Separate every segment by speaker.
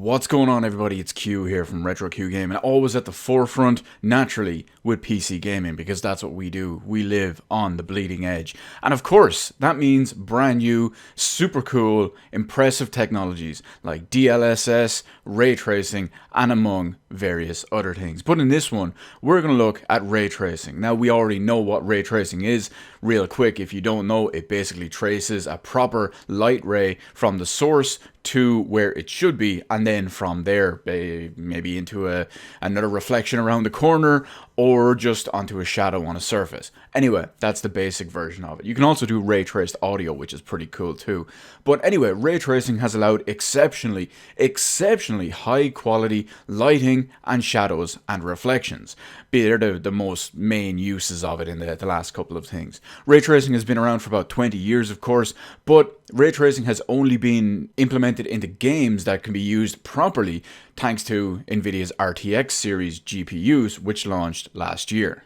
Speaker 1: What's going on, everybody? It's Q here from Retro Q Game, and always at the forefront, naturally, with PC gaming, because that's what we do. We live on the bleeding edge. And of course, that means brand new, super cool, impressive technologies like DLSS, ray tracing, and among various other things. But in this one, we're going to look at ray tracing. Now, we already know what ray tracing is. Real quick, if you don't know, it basically traces a proper light ray from the source to where it should be, and then from there maybe into another reflection around the corner, or just onto a shadow on a surface. Anyway, that's the basic version of it. You can also do ray traced audio, which is pretty cool too. But anyway, ray tracing has allowed exceptionally high quality lighting and shadows and reflections. They're the most main uses of it in the last couple of things. Ray tracing has been around for about 20 years, of course, but ray tracing has only been implemented into games that can be used properly thanks to Nvidia's RTX series GPUs, which launched last year.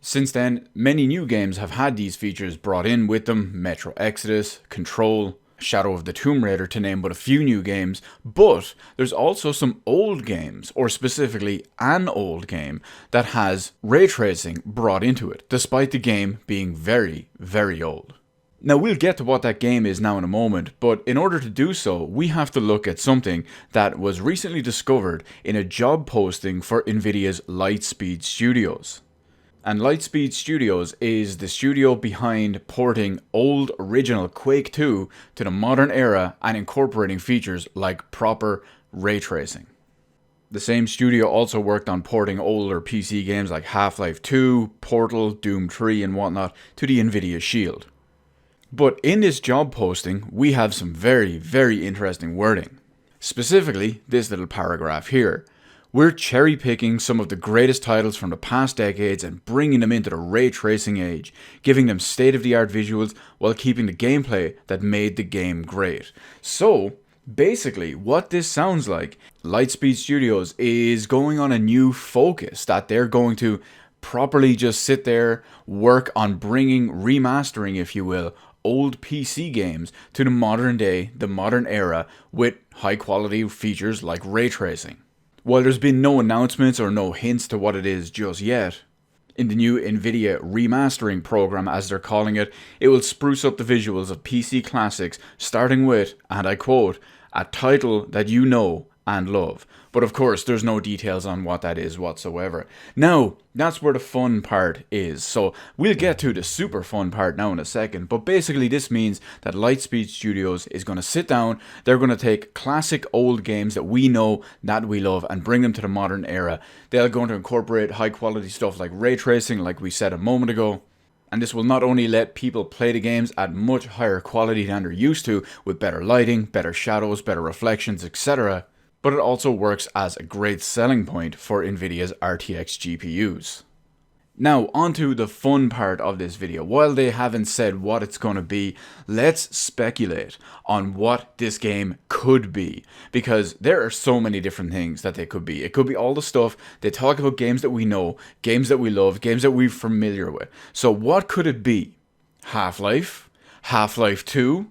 Speaker 1: Since then, many new games have had these features brought in with them: Metro Exodus, Control, Shadow of the Tomb Raider, to name but a few new games. But there's also some old games, or specifically an old game, that has ray tracing brought into it, despite the game being very, very old. Now, we'll get to what that game is now in a moment, but in order to do so, we have to look at something that was recently discovered in a job posting for Nvidia's Lightspeed Studios. And Lightspeed Studios is the studio behind porting old original Quake 2 to the modern era and incorporating features like proper ray tracing. The same studio also worked on porting older PC games like Half-Life 2, Portal, Doom 3 and whatnot to the Nvidia Shield. But in this job posting, we have some very, very interesting wording. Specifically, this little paragraph here. We're cherry picking some of the greatest titles from the past decades and bringing them into the ray tracing age, giving them state-of-the-art visuals while keeping the gameplay that made the game great. So, basically, what this sounds like, Lightspeed Studios is going on a new focus that they're going to properly just sit there, work on bringing, remastering, if you will, old PC games to the modern day, the modern era, with high quality features like ray tracing. While there's been no announcements or no hints to what it is just yet, in the new Nvidia remastering program, as they're calling it, it will spruce up the visuals of PC classics, starting with, and I quote, a title that you know and love. But of course, there's no details on what that is whatsoever. Now, that's where the fun part is. So we'll get to the super fun part now in a second. But basically, this means that Lightspeed Studios is going to sit down. They're going to take classic old games that we know, that we love, and bring them to the modern era. They're going to incorporate high quality stuff like ray tracing, like we said a moment ago. And this will not only let people play the games at much higher quality than they're used to, with better lighting, better shadows, better reflections, etc., but it also works as a great selling point for Nvidia's RTX GPUs. Now, onto the fun part of this video. While they haven't said what it's going to be, let's speculate on what this game could be, because there are so many different things that they could be. It could be all the stuff. They talk about games that we know, games that we love, games that we're familiar with. So what could it be? Half-Life? Half-Life 2?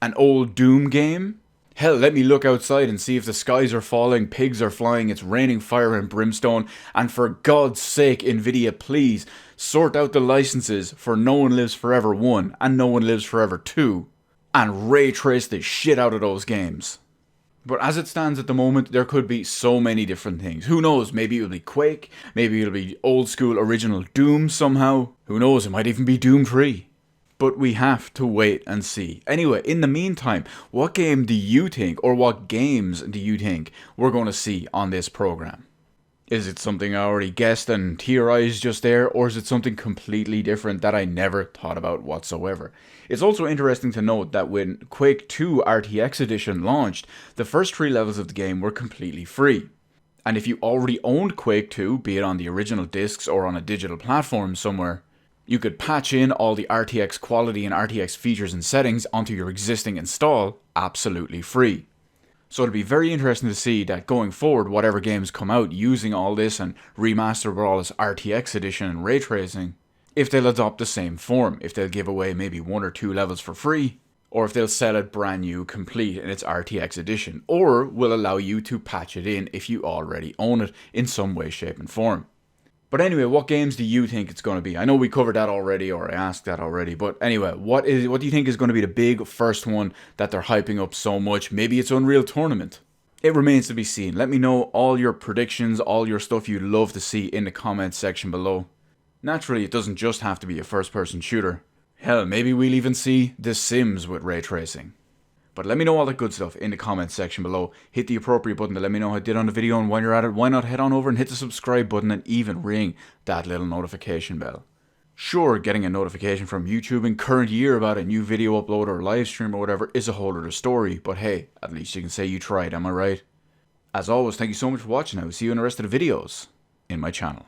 Speaker 1: An old Doom game? Hell, let me look outside and see if the skies are falling, pigs are flying, it's raining fire and brimstone, and for God's sake, Nvidia, please sort out the licenses for No One Lives Forever 1 and No One Lives Forever 2, and ray trace the shit out of those games. But as it stands at the moment, there could be so many different things. Who knows, maybe it'll be Quake, maybe it'll be old school original Doom somehow. Who knows, it might even be Doom 3. But we have to wait and see. Anyway, in the meantime, what game do you think, or what games do you think we're going to see on this program? Is it something I already guessed and theorized just there, or is it something completely different that I never thought about whatsoever? It's also interesting to note that when Quake 2 RTX Edition launched, the first 3 levels of the game were completely free. And if you already owned Quake 2, be it on the original discs or on a digital platform somewhere, you could patch in all the RTX quality and RTX features and settings onto your existing install absolutely free. So it'll be very interesting to see that going forward, whatever games come out using all this and remaster with all this RTX edition and ray tracing, if they'll adopt the same form, if they'll give away maybe 1 or 2 levels for free, or if they'll sell it brand new, complete in its RTX edition, or will allow you to patch it in if you already own it in some way, shape and form. But anyway, what games do you think it's going to be? I know we covered that already, or I asked that already, but anyway, what do you think is going to be the big first one that they're hyping up so much? Maybe it's Unreal Tournament. It remains to be seen. Let me know all your predictions, all your stuff you'd love to see in the comments section below. Naturally, it doesn't just have to be a first-person shooter. Hell, maybe we'll even see The Sims with ray tracing. But let me know all that good stuff in the comments section below. Hit the appropriate button to let me know how I did on the video, and while you're at it, why not head on over and hit the subscribe button and even ring that little notification bell. Sure, getting a notification from YouTube in current year about a new video upload or live stream or whatever is a whole other story, but hey, at least you can say you tried, am I right? As always, thank you so much for watching. I will see you in the rest of the videos in my channel.